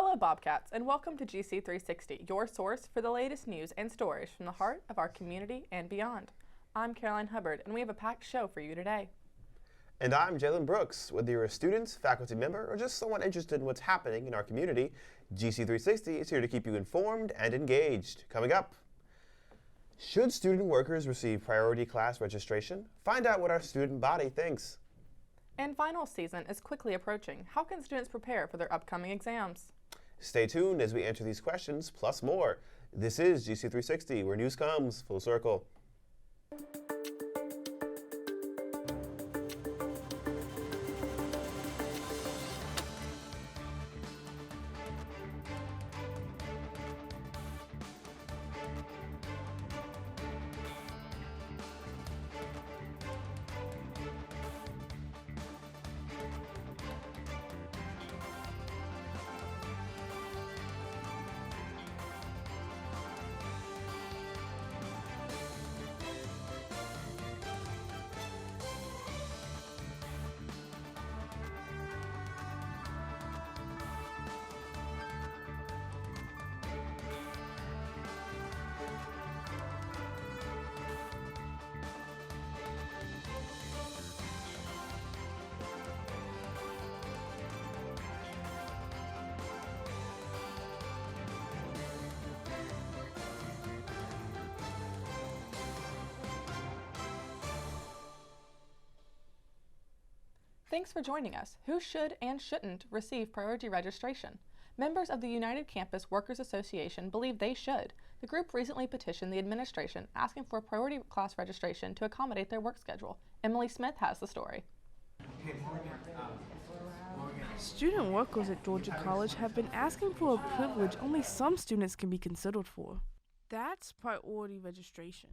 Hello Bobcats, and welcome to GC360, your source for the latest news and stories from the heart of our community and beyond. I'm Caroline Hubbard, and we have a packed show for you today. And I'm Jalen Brooks. Whether you're a student, faculty member, or just someone interested in what's happening in our community, GC360 is here to keep you informed and engaged. Coming up, should student workers receive priority class registration? Find out what our student body thinks. And finals season is quickly approaching. How can students prepare for their upcoming exams? Stay tuned as we answer these questions, plus more. This is GC360, where news comes full circle. Thanks for joining us. Who should and shouldn't receive priority registration? Members of the United Campus Workers Association believe they should. The group recently petitioned the administration asking for priority class registration to accommodate their work schedule. Emily Smith has the story. Student workers at Georgia College have been asking for a privilege only some students can be considered for. That's priority registration.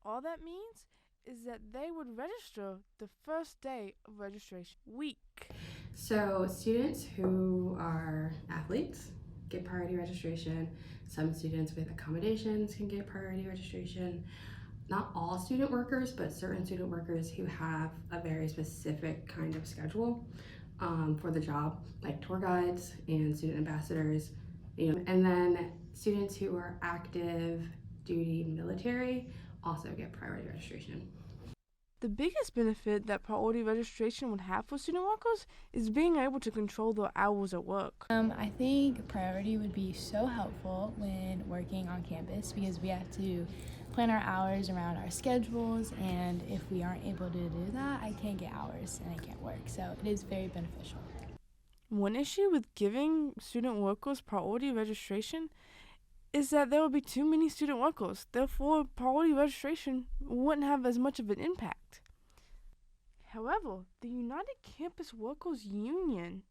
All that means is that they would register the first day of registration week. So students who are athletes get priority registration. Some students with accommodations can get priority registration. Not all student workers, but certain student workers who have a very specific kind of schedule for the job, like tour guides and student ambassadors. And then students who are active duty military also get priority registration. The biggest benefit that priority registration would have for student workers is being able to control their hours at work. I think priority would be so helpful when working on campus because we have to plan our hours around our schedules, and if we aren't able to do that, I can't get hours and I can't work. So it is very beneficial. One issue with giving student workers priority registration is that there will be too many student workers. Therefore, priority registration wouldn't have as much of an impact. However, the United Campus Workers Union,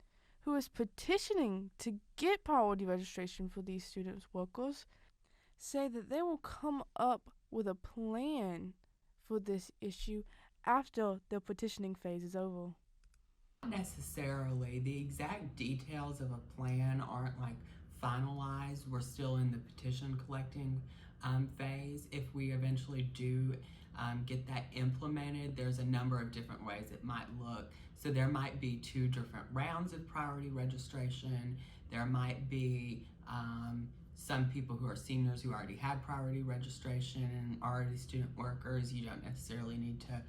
who is petitioning to get priority registration for these student workers, say that they will come up with a plan for this issue after the petitioning phase is over. Not necessarily. The exact details of a plan aren't finalized. We're still in the petition collecting phase. If we eventually do get that implemented, there's a number of different ways it might look. So there might be 2 different rounds of priority registration. There might be some people who are seniors who already had priority registration and already student workers. You don't necessarily need to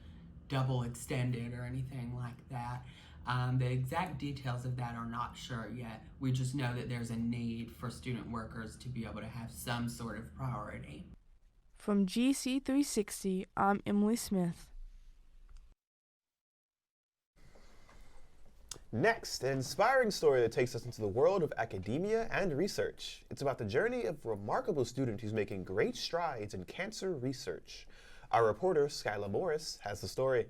double extend it or anything like that. The exact details of that are not sure yet. We just know that there's a need for student workers to be able to have some sort of priority. From GC360, I'm Emily Smith. Next, an inspiring story that takes us into the world of academia and research. It's about the journey of a remarkable student who's making great strides in cancer research. Our reporter, Skyla Morris, has the story.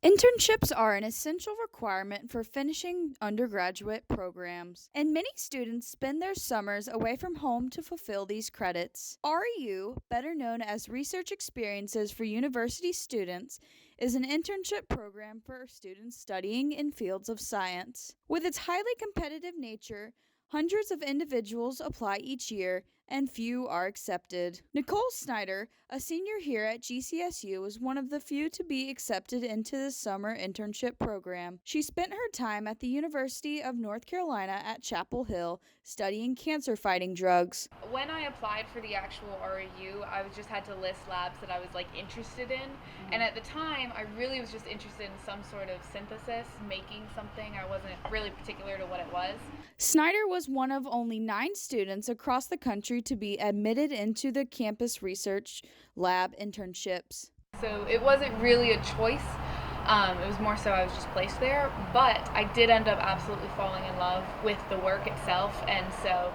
Internships are an essential requirement for finishing undergraduate programs, and many students spend their summers away from home to fulfill these credits. REU, better known as Research Experiences for University Students, is an internship program for students studying in fields of science. With its highly competitive nature, hundreds of individuals apply each year, and few are accepted. Nicole Snyder, a senior here at GCSU, was one of the few to be accepted into the summer internship program. She spent her time at the University of North Carolina at Chapel Hill studying cancer-fighting drugs. When I applied for the actual REU, I just had to list labs that I was interested in, and at the time I really was just interested in some sort of synthesis, making something. I wasn't really particular to what it was. Snyder was one of only 9 students across the country to be admitted into the campus research lab internships. So it wasn't really a choice. It was more so I was just placed there, but I did end up absolutely falling in love with the work itself, and so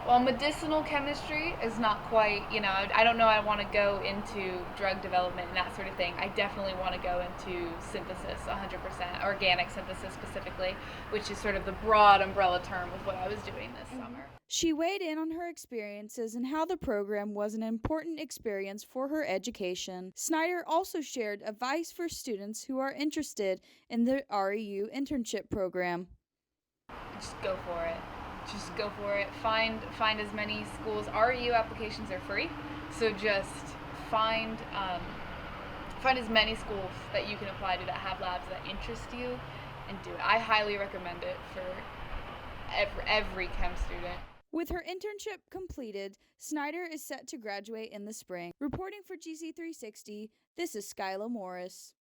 while medicinal chemistry is not quite, I don't know I want to go into drug development and that sort of thing. I definitely want to go into synthesis 100%, organic synthesis specifically, which is sort of the broad umbrella term of what I was doing this summer. She weighed in on her experiences and how the program was an important experience for her education. Snyder also shared advice for students who are interested in the REU internship program. Just go for it. Just go for it. Find as many schools. REU applications are free, so just find as many schools that you can apply to that have labs that interest you, and do it. I highly recommend it for every chem student. With her internship completed, Snyder is set to graduate in the spring. Reporting for GC360, this is Skyla Morris.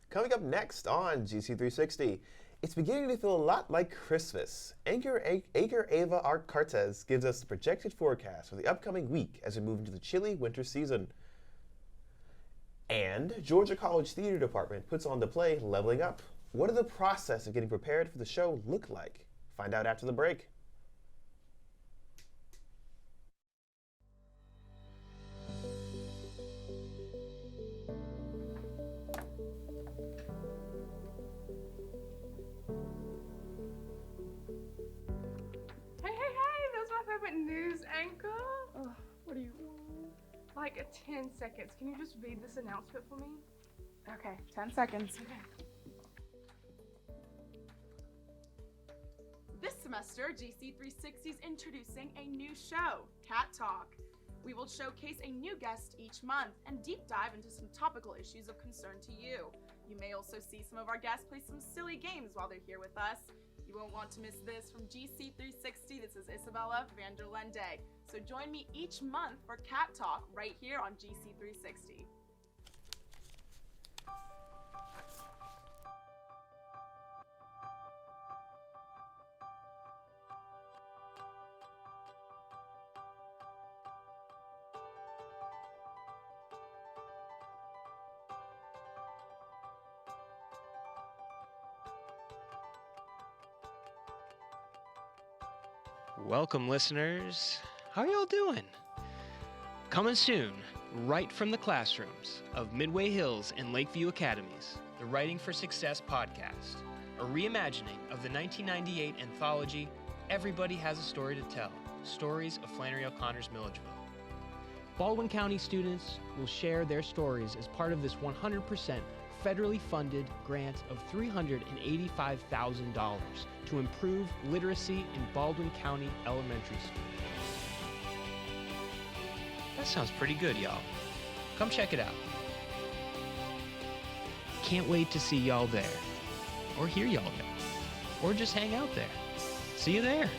Coming up next on GC360, it's beginning to feel a lot like Christmas. Anchor Ava Cartes gives us the projected forecast for the upcoming week as we move into the chilly winter season. And Georgia College Theater Department puts on the play Leveling Up. What does the process of getting prepared for the show look like? Find out after the break. News anchor? Oh, what do you want? Like 10 seconds. Can you just read this announcement for me? Okay, 10 seconds. Okay. This semester, GC360 is introducing a new show, Cat Talk. We will showcase a new guest each month and deep dive into some topical issues of concern to you. You may also see some of our guests play some silly games while they're here with us. You won't want to miss this. From GC360, this is Isabella Vanderlende. So join me each month for Cat Talk right here on GC360. Welcome, listeners. How are y'all doing? Coming soon, right from the classrooms of Midway Hills and Lakeview Academies, the Writing for Success podcast, a reimagining of the 1998 anthology, Everybody Has a Story to Tell, Stories of Flannery O'Connor's Milledgeville. Baldwin County students will share their stories as part of this 100% federally funded grant of $385,000 to improve literacy in Baldwin County elementary schools. That sounds pretty good, y'all. Come check it out. Can't wait to see y'all there, or hear y'all there, or just hang out there. See you there.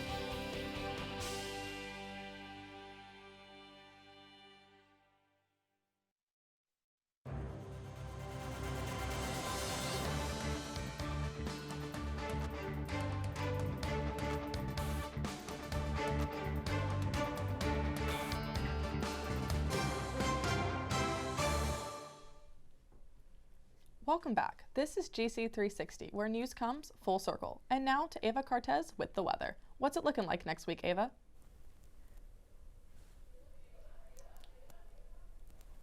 Welcome back. This is GC360, where news comes full circle. And now to Ava Cartes with the weather. What's it looking like next week, Ava?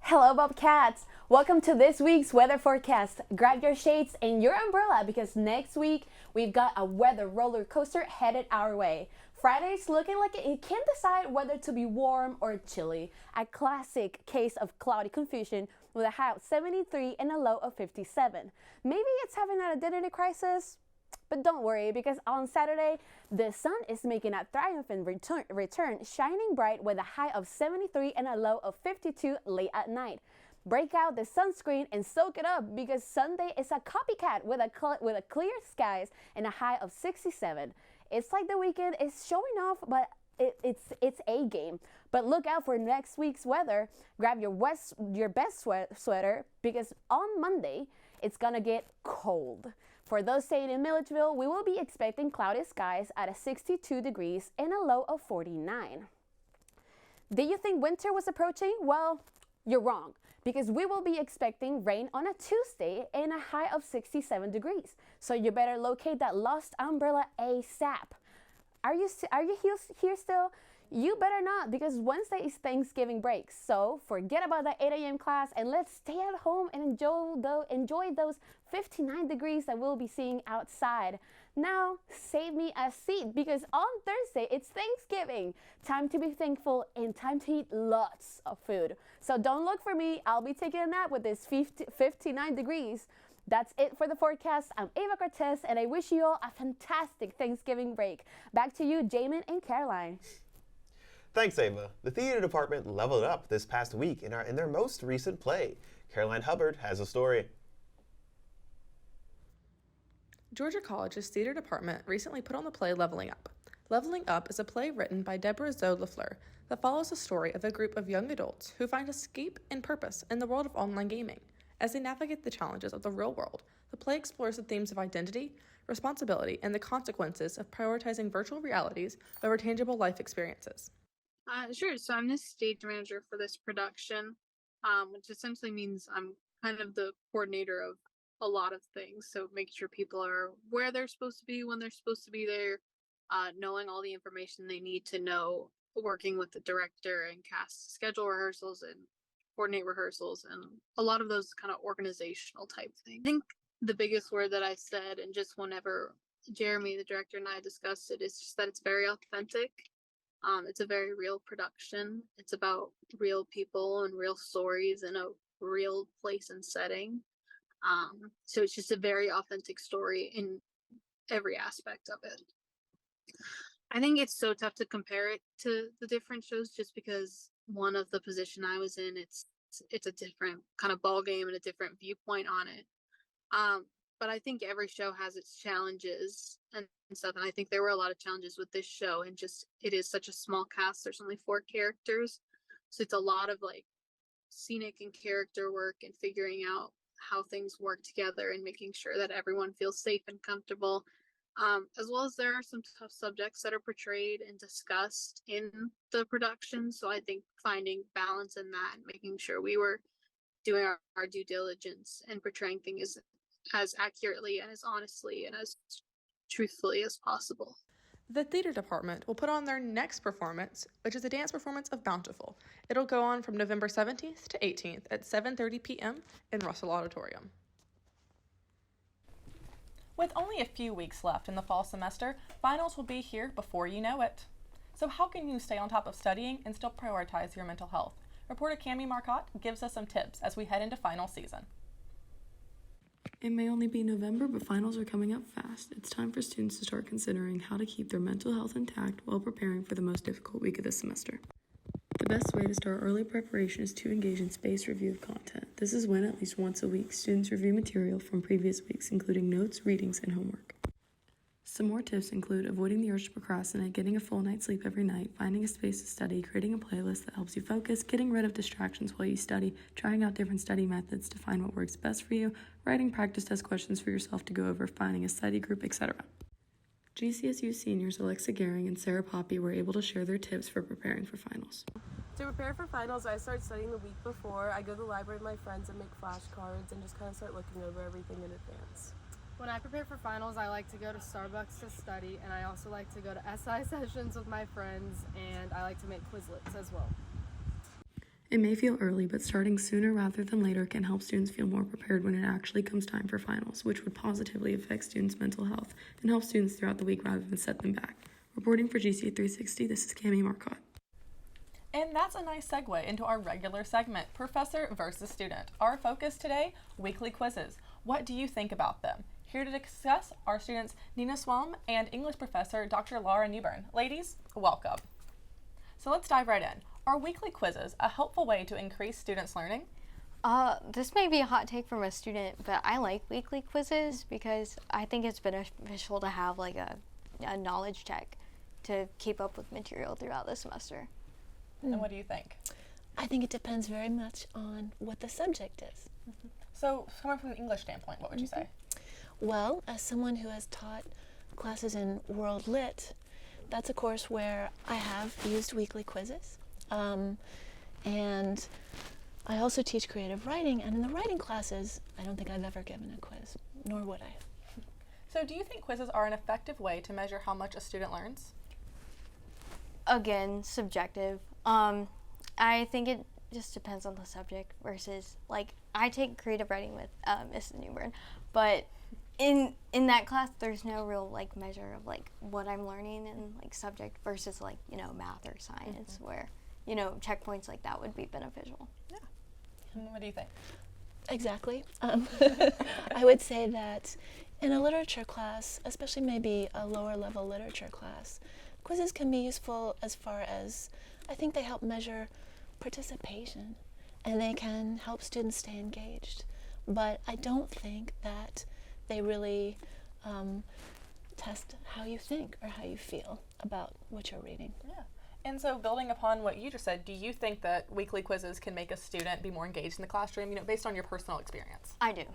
Hello, Bobcats! Welcome to this week's weather forecast. Grab your shades and your umbrella because next week we've got a weather roller coaster headed our way. Friday's looking like it can't decide whether to be warm or chilly. A classic case of cloudy confusion with a high of 73 and a low of 57. Maybe it's having an identity crisis? But don't worry, because on Saturday, the sun is making a triumphant return, shining bright with a high of 73 and a low of 52 late at night. Break out the sunscreen and soak it up, because Sunday is a copycat with a clear skies and a high of 67. It's like the weekend is showing off, but it's a game. But look out for next week's weather. Grab your best sweater, because on Monday it's gonna get cold. For those staying in Milledgeville, we will be expecting cloudy skies at a 62 degrees and a low of 49. Did you think winter was approaching? Well, you're wrong, because we will be expecting rain on a Tuesday and a high of 67 degrees. So you better locate that lost umbrella ASAP. Are you here still? You better not, because Wednesday is Thanksgiving break. So forget about the 8 a.m. class and let's stay at home and enjoy those 59 degrees that we'll be seeing outside. Now, save me a seat, because on Thursday it's Thanksgiving. Time to be thankful and time to eat lots of food. So don't look for me. I'll be taking a nap with this 59 degrees. That's it for the forecast. I'm Ava Cartes, and I wish you all a fantastic Thanksgiving break. Back to you, Jamin and Caroline. Thanks, Ava. The theater department leveled up this past week in their most recent play. Caroline Hubbard has a story. Georgia College's theater department recently put on the play Leveling Up. Leveling Up is a play written by Deborah Zoe LaFleur that follows the story of a group of young adults who find escape and purpose in the world of online gaming. As they navigate the challenges of the real world, the play explores the themes of identity, responsibility, and the consequences of prioritizing virtual realities over tangible life experiences. Sure. So I'm the stage manager for this production, which essentially means I'm kind of the coordinator of a lot of things. So making sure people are where they're supposed to be, when they're supposed to be there, knowing all the information they need to know, working with the director and cast, schedule rehearsals and coordinate rehearsals, and a lot of those kind of organizational type things. I think the biggest word that I said, and just whenever Jeremy, the director, and I discussed it, is just that it's very authentic. It's a very real production. It's about real people and real stories in a real place and setting. So it's just a very authentic story in every aspect of it. I think it's so tough to compare it to the different shows, just because one of the position I was in, it's a different kind of ball game and a different viewpoint on it. But I think every show has its challenges and stuff, and I think there were a lot of challenges with this show, and just it is such a small cast. There's only 4 characters, so it's a lot of like scenic and character work and figuring out how things work together and making sure that everyone feels safe and comfortable. As well as there are some tough subjects that are portrayed and discussed in the production. So I think finding balance in that and making sure we were doing our due diligence and portraying things as accurately and as honestly and as truthfully as possible. The theater department will put on their next performance, which is a dance performance of Bountiful. It'll go on from November 17th to 18th at 7:30 p.m. in Russell Auditorium. With only a few weeks left in the fall semester, finals will be here before you know it. So how can you stay on top of studying and still prioritize your mental health? Reporter Cami Marcotte gives us some tips as we head into final season. It may only be November, but finals are coming up fast. It's time for students to start considering how to keep their mental health intact while preparing for the most difficult week of the semester. The best way to start early preparation is to engage in spaced review of content. This is when, at least once a week, students review material from previous weeks, including notes, readings, and homework. Some more tips include avoiding the urge to procrastinate, getting a full night's sleep every night, finding a space to study, creating a playlist that helps you focus, getting rid of distractions while you study, trying out different study methods to find what works best for you, writing practice test questions for yourself to go over, finding a study group, etc. GCSU seniors Alexa Gehring and Sarah Poppy were able to share their tips for preparing for finals. To prepare for finals, I start studying the week before. I go to the library with my friends and make flashcards and just kind of start looking over everything in advance. When I prepare for finals, I like to go to Starbucks to study, and I also like to go to SI sessions with my friends, and I like to make Quizlets as well. It may feel early, but starting sooner rather than later can help students feel more prepared when it actually comes time for finals, which would positively affect students' mental health and help students throughout the week rather than set them back. Reporting for GC360, this is Cami Marcotte. And that's a nice segue into our regular segment, Professor versus Student. Our focus today, weekly quizzes. What do you think about them? Here to discuss are students Nina Swam and English professor Dr. Laura Newbern. Ladies, welcome. So let's dive right in. Are weekly quizzes a helpful way to increase students' learning? This may be a hot take from a student, but I like weekly quizzes because I think it's beneficial to have like a knowledge check to keep up with material throughout the semester. And what do you think? I think it depends very much on what the subject is. So coming from an English standpoint, what would you say? Well, as someone who has taught classes in World Lit, that's a course where I have used weekly quizzes. And I also teach creative writing, and in the writing classes, I don't think I've ever given a quiz, nor would I. So do you think quizzes are an effective way to measure how much a student learns? Again, subjective. I think it just depends on the subject versus, like, I take creative writing with Mrs. Newbern, but in that class, there's no real, like, measure of, like, what I'm learning in, like, subject versus, like, you know, math or science where, you know, checkpoints like that would be beneficial. Yeah. And what do you think? Exactly. I would say that in a literature class, especially maybe a lower level literature class, quizzes can be useful as far as I think they help measure participation and they can help students stay engaged. But I don't think that they really test how you think or how you feel about what you're reading. Yeah. And so building upon what you just said, do you think that weekly quizzes can make a student be more engaged in the classroom, you know, based on your personal experience? I do.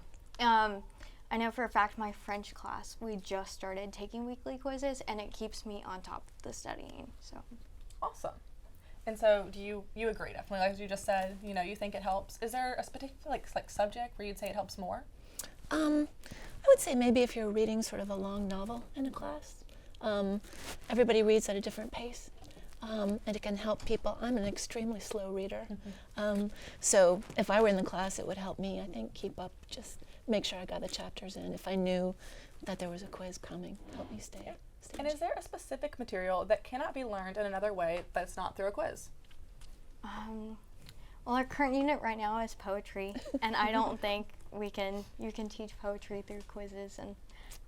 I know for a fact my French class, we just started taking weekly quizzes and it keeps me on top of the studying. So awesome. And so do you agree, definitely, as you just said, you know, you think it helps. Is there a particular like subject where you'd say it helps more? I would say maybe if you're reading sort of a long novel in a class. Everybody reads at a different pace. And it can help people. I'm an extremely slow reader. So if I were in the class, it would help me, I think, keep up, just make sure I got the chapters in. If I knew that there was a quiz coming, help me stay. And is there a specific material that cannot be learned in another way that's not through a quiz? Well, our current unit right now is poetry, and I don't think you can teach poetry through quizzes, and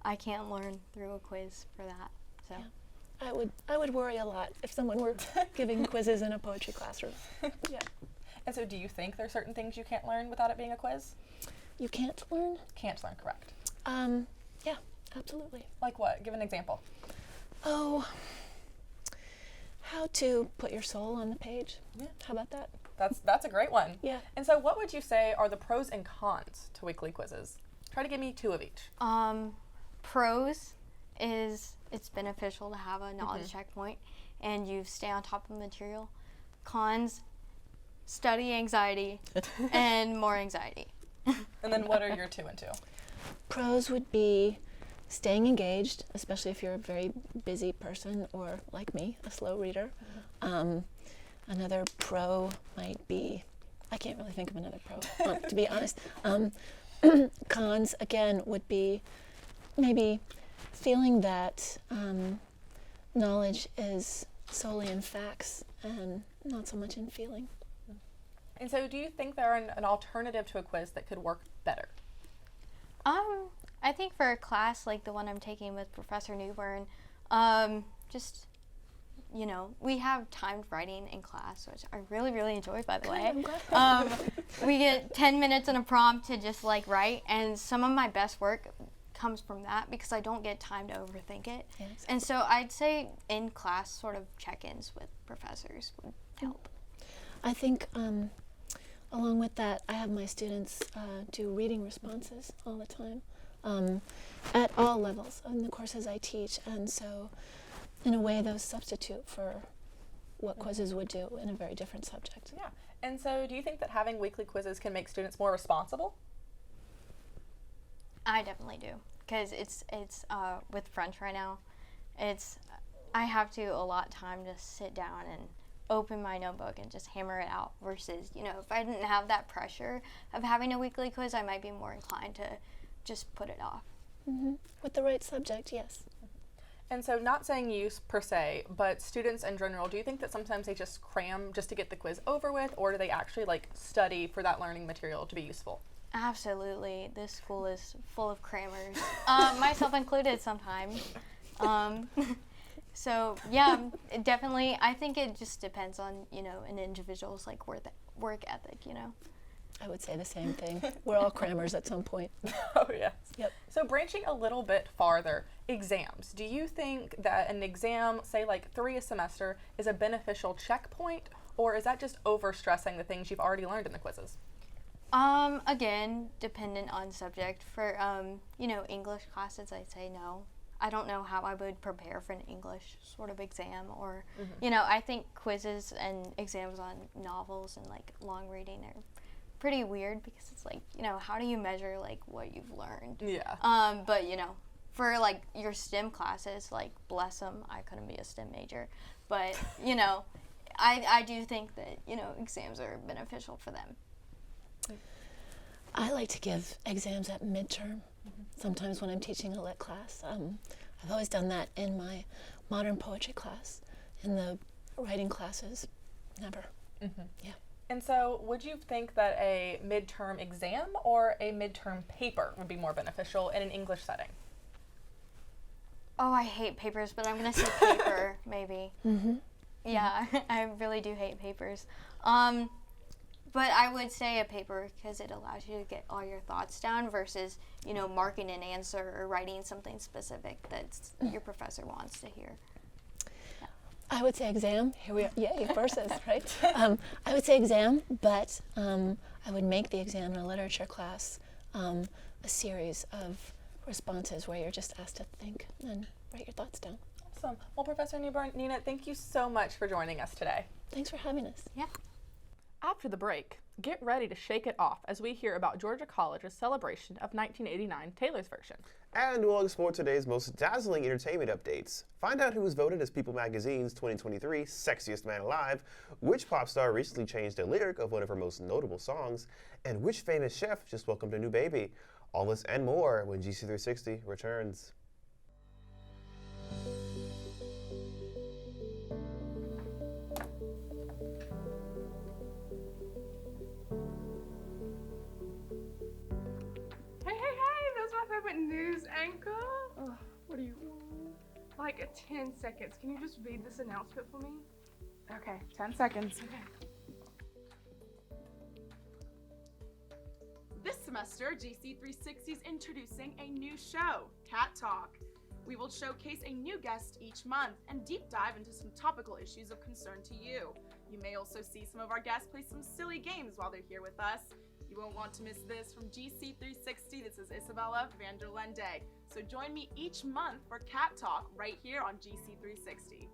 I can't learn through a quiz for that. So. Yeah. I would worry a lot if someone were giving quizzes in a poetry classroom. Yeah. And so do you think there's certain things you can't learn without it being a quiz? You can't learn? Can't learn, correct. Yeah, absolutely. Like what? Give an example. Oh, how to put your soul on the page. Yeah. How about that? That's a great one. Yeah. And so what would you say are the pros and cons to weekly quizzes? Try to give me 2 of each. Pros is it's beneficial to have a knowledge checkpoint and you stay on top of the material. Cons, study anxiety and more anxiety. And then what are your 2 and 2? Pros would be staying engaged, especially if you're a very busy person or, like me, a slow reader. Another pro might be, I can't really think of another pro, to be honest. Cons, again, would be maybe feeling that knowledge is solely in facts and not so much in feeling. And so do you think there are an alternative to a quiz that could work better? I think for a class like the one I'm taking with Professor Newbern, just, you know, we have timed writing in class, which I really, really enjoy, by the way. We get 10 minutes and a prompt to just, like, write, and some of my best work comes from that because I don't get time to overthink it. Yeah, exactly. And so I'd say in class sort of check-ins with professors would help. I think along with that, I have my students do reading responses all the time at all levels in the courses I teach, and so in a way those substitute for what quizzes would do in a very different subject. Yeah. And so do you think that having weekly quizzes can make students more responsible? I definitely do, because it's with French right now, I have to allot time to sit down and open my notebook and just hammer it out versus, you know, if I didn't have that pressure of having a weekly quiz, I might be more inclined to just put it off. With the right subject, yes. And so not saying you per se, but students in general, do you think that sometimes they just cram just to get the quiz over with, or do they actually like study for that learning material to be useful? Absolutely. This school is full of crammers, myself included sometimes. So yeah, definitely. I think it just depends on, an individual's like work ethic, I would say the same thing. We're all crammers at some point. Oh, yes. Yep. So branching a little bit farther, exams. Do you think that an exam, say like 3 a semester, is a beneficial checkpoint, or is that just overstressing the things you've already learned in the quizzes? Again, dependent on subject. For, English classes, I'd say no. I don't know how I would prepare for an English sort of exam, or, I think quizzes and exams on novels and like long reading are pretty weird, because it's like, how do you measure like what you've learned? Yeah. But for like your STEM classes, like bless them, I couldn't be a STEM major, but I do think that exams are beneficial for them. I like to give exams at midterm. Sometimes when I'm teaching a lit class. I've always done that in my modern poetry class. In the writing classes, never. Yeah. And so would you think that a midterm exam or a midterm paper would be more beneficial in an English setting? Oh, I hate papers, but I'm going to say paper, maybe. Yeah, I really do hate papers. But I would say a paper, because it allows you to get all your thoughts down versus, marking an answer or writing something specific that your professor wants to hear. Yeah. I would say exam. Here we are. Yay, versus, right? I would say exam, but I would make the exam in a literature class a series of responses where you're just asked to think and write your thoughts down. Awesome. Well, Professor Nina, thank you so much for joining us today. Thanks for having us. Yeah. After the break, get ready to shake it off as we hear about Georgia College's celebration of 1989 Taylor's version. And we'll explore today's most dazzling entertainment updates. Find out who was voted as People Magazine's 2023 Sexiest Man Alive, which pop star recently changed a lyric of one of her most notable songs, and which famous chef just welcomed a new baby. All this and more when GC360 returns. News anchor? Oh, what do you want? Like 10 seconds. Can you just read this announcement for me? Okay, 10 seconds. Okay. This semester, GC360 is introducing a new show, Cat Talk. We will showcase a new guest each month and deep dive into some topical issues of concern to you. You may also see some of our guests play some silly games while they're here with us. You won't want to miss this. From GC360, this is Isabella Vanderlende. So join me each month for Cat Talk right here on GC360.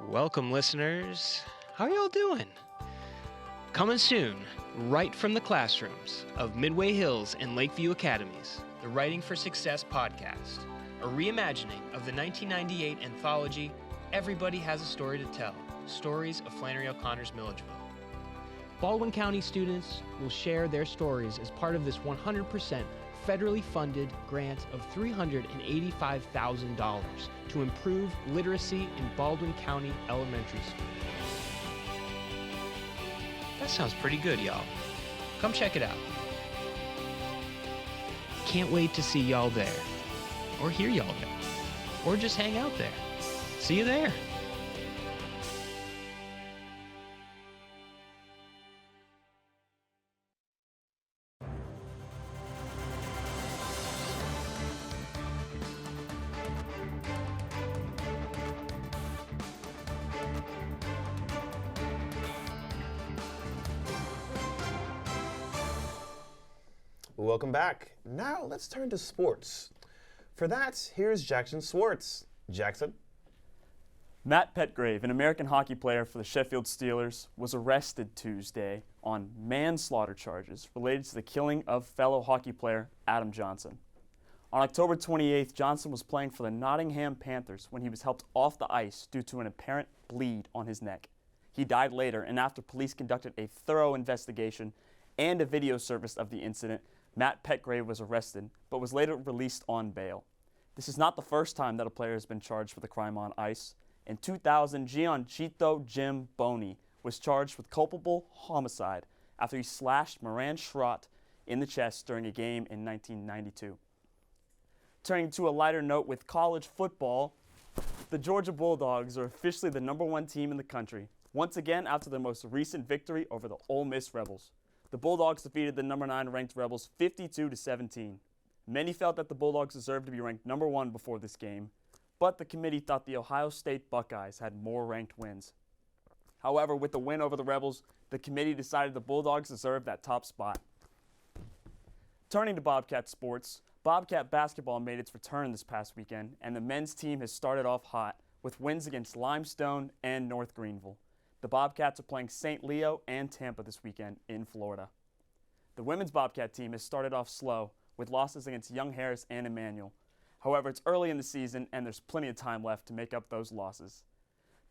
Welcome, listeners. How are y'all doing? Coming soon, right from the classrooms of Midway Hills and Lakeview Academies, the Writing for Success podcast, a reimagining of the 1998 anthology, Everybody Has a Story to Tell, Stories of Flannery O'Connor's Milledgeville. Baldwin County students will share their stories as part of this 100% federally funded grant of $385,000 to improve literacy in Baldwin County elementary schools. That sounds pretty good, y'all. Come check it out. Can't wait to see y'all there, or hear y'all there, or just hang out there. See you there. Welcome back. Now let's turn to sports. For that, here's Jackson Schwartz. Jackson? Matt Petgrave, an American hockey player for the Sheffield Steelers, was arrested Tuesday on manslaughter charges related to the killing of fellow hockey player Adam Johnson. On October 28th, Johnson was playing for the Nottingham Panthers when he was helped off the ice due to an apparent bleed on his neck. He died later, and after police conducted a thorough investigation and a video surfaced of the incident, Matt Petgrave was arrested, but was later released on bail. This is not the first time that a player has been charged with a crime on ice. In 2000, Gianchito Jim Boney was charged with culpable homicide after he slashed Moran Schwartz in the chest during a game in 1992. Turning to a lighter note with college football, the Georgia Bulldogs are officially the #1 team in the country, once again after their most recent victory over the Ole Miss Rebels. The Bulldogs defeated the #9 ranked Rebels 52-17. Many felt that the Bulldogs deserved to be ranked #1 before this game, but the committee thought the Ohio State Buckeyes had more ranked wins. However, with the win over the Rebels, the committee decided the Bulldogs deserved that top spot. Turning to Bobcat sports, Bobcat basketball made its return this past weekend, and the men's team has started off hot with wins against Limestone and North Greenville. The Bobcats are playing St. Leo and Tampa this weekend in Florida. The women's Bobcat team has started off slow with losses against Young Harris and Emmanuel. However, it's early in the season and there's plenty of time left to make up those losses.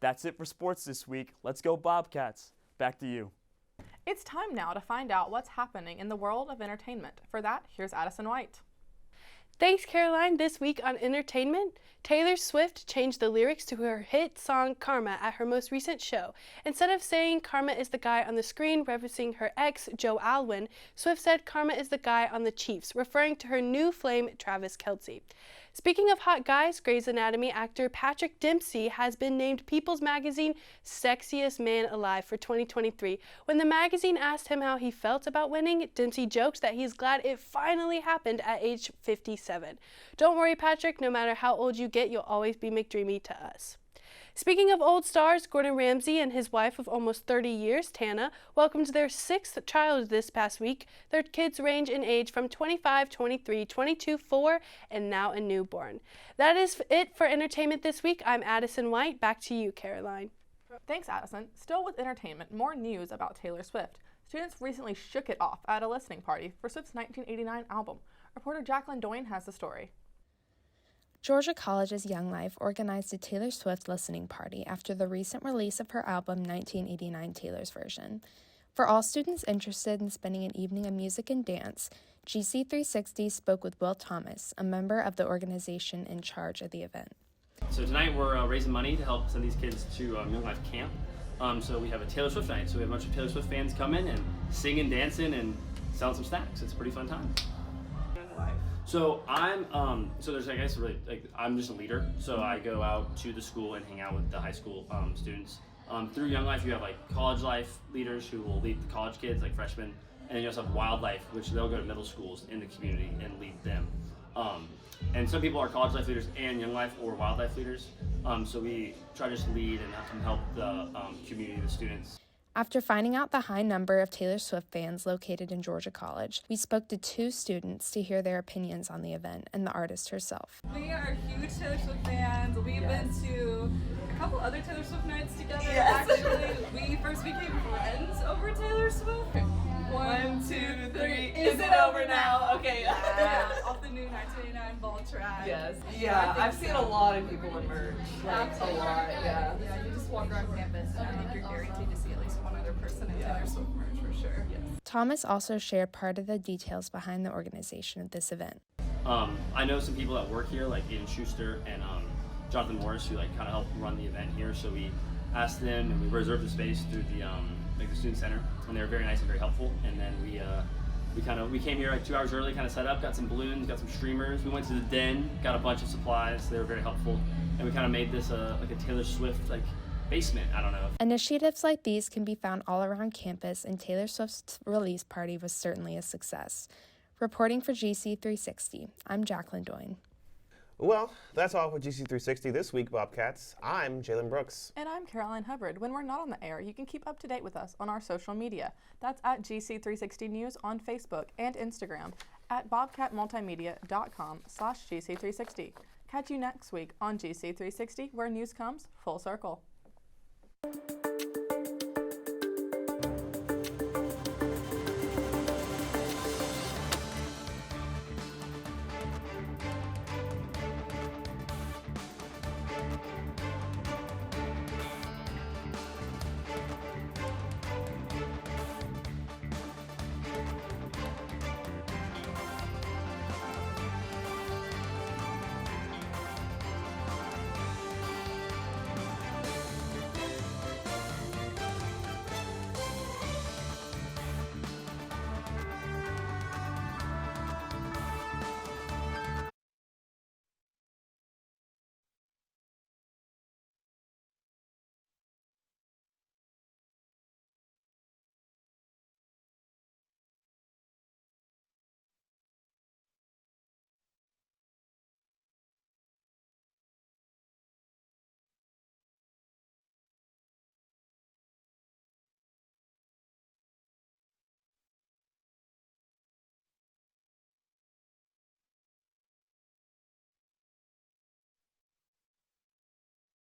That's it for sports this week. Let's go Bobcats. Back to you. It's time now to find out what's happening in the world of entertainment. For that, here's Addison White. Thanks, Caroline. This week on entertainment, Taylor Swift changed the lyrics to her hit song Karma at her most recent show. Instead of saying Karma is the guy on the screen referencing her ex, Joe Alwyn, Swift said Karma is the guy on the Chiefs, referring to her new flame, Travis Kelce. Speaking of hot guys, Grey's Anatomy actor Patrick Dempsey has been named People's Magazine Sexiest Man Alive for 2023. When the magazine asked him how he felt about winning, Dempsey joked that he's glad it finally happened at age 57. Don't worry, Patrick, no matter how old you get, you'll always be McDreamy to us. Speaking of old stars, Gordon Ramsay and his wife of almost 30 years, Tana, welcomed their 6th child this past week. Their kids range in age from 25, 23, 22, 4, and now a newborn. That is it for entertainment this week. I'm Addison White. Back to you, Caroline. Thanks, Addison. Still with entertainment, more news about Taylor Swift. Students recently shook it off at a listening party for Swift's 1989 album. Reporter Jacqueline Doyne has the story. Georgia College's Young Life organized a Taylor Swift listening party after the recent release of her album 1989 Taylor's Version. For all students interested in spending an evening of music and dance, GC360 spoke with Will Thomas, a member of the organization in charge of the event. So tonight we're raising money to help send these kids to Young Life Camp. So we have a Taylor Swift night. So we have a bunch of Taylor Swift fans come in and singing, dancing, and selling some snacks. It's a pretty fun time. So I'm, I'm just a leader. So I go out to the school and hang out with the high school students. Through Young Life, you have like college life leaders who will lead the college kids, like freshmen, and then you also have wildlife, which they'll go to middle schools in the community and lead them. And some people are college life leaders and Young Life or wildlife leaders. So we try to just lead and help the community, the students. After finding out the high number of Taylor Swift fans located in Georgia College, we spoke to 2 students to hear their opinions on the event and the artist herself. We are huge Taylor Swift fans. We've been to a couple other Taylor Swift nights together. Yes. Actually, we first became friends over Taylor Swift. 1, 2, 3. Is it over now? Okay. Yeah. Off the new 1989 ball track. Yes. Yeah, I've seen a lot of people emerge. Like, a lot, yeah. Yeah, you just walk around campus and I think you're guaranteed to see at least one other person in Taylor Swift merch for sure. Yes. Thomas also shared part of the details behind the organization of this event. I know some people that work here, like Aiden Schuster and Jonathan Morris, who like kind of help run the event here. So we asked them, and we reserved the space through the the student center, and they were very nice and very helpful. And then we came here like 2 hours early, kind of set up, got some balloons, got some streamers. We went to the den, got a bunch of supplies. They were very helpful, and we kind of made this like a Taylor Swift like basement. I don't know. Initiatives like these can be found all around campus, and Taylor Swift's release party was certainly a success. Reporting for GC360, I'm Jacqueline Doyne. Well, that's all for GC360 this week, Bobcats. I'm Jalen Brooks. And I'm Caroline Hubbard. When we're not on the air, you can keep up to date with us on our social media. That's at GC360 News on Facebook and Instagram, at bobcatmultimedia.com/GC360. Catch you next week on GC360, where news comes full circle.